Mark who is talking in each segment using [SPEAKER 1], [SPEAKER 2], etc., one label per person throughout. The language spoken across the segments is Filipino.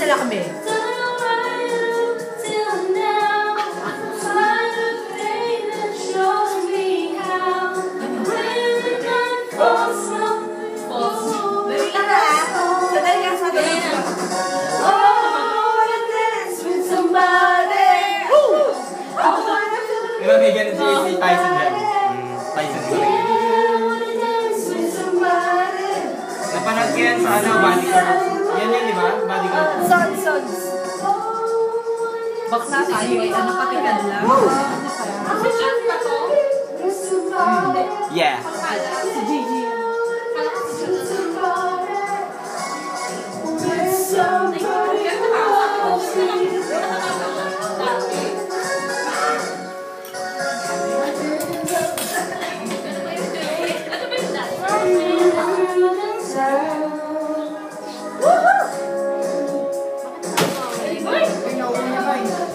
[SPEAKER 1] sila kami.
[SPEAKER 2] Diba may ganun si Tyson dyan? Tyson dyan. Napanood ko yan sa ano, bodyguard. Yan yan, di ba? Bodyguard.
[SPEAKER 1] Sons. Bakla tayo eh. Ano patikan lang? Kasi shot pa to?
[SPEAKER 2] Yeah.
[SPEAKER 1] Si Gigi.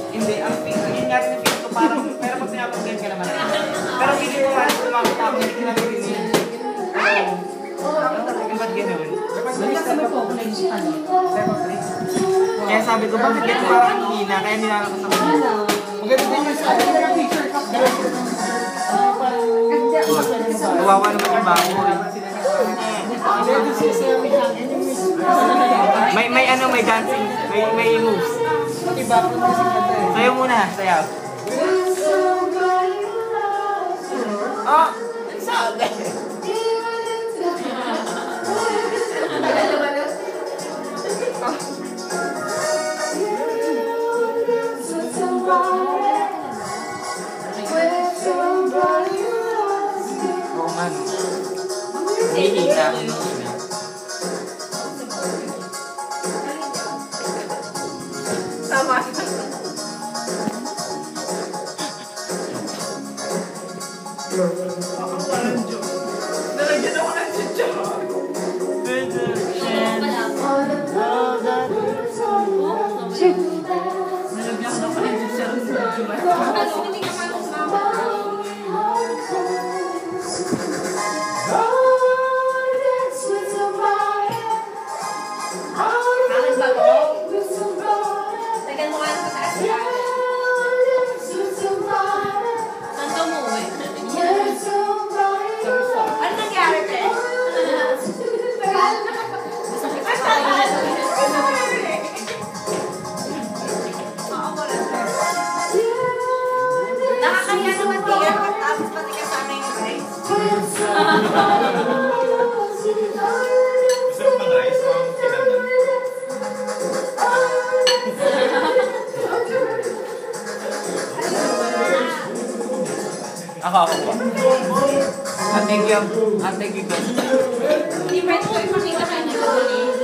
[SPEAKER 2] Hindi, ang yun nga rin yung feel ko parang, pero pag pinapag-game ka naman. Pero hindi ko malas kumakita ako, hindi ko lang rin yun. Yung ba't gano'n? Kaya sabi ko, bakit gano'n parang hina, kaya nilalakas ako. Maganda din yung sa kawawa naman yung bago. May dancing, may moves. Sayaw muna, sayaw. Oh! Sabi! Oo nga, no? Hihina ako nung ina.
[SPEAKER 1] Tama. Nalagyan ako ng chicha.
[SPEAKER 2] Ako ba? Thank you. Thank you.
[SPEAKER 1] Hindi pwede ko makita kayo.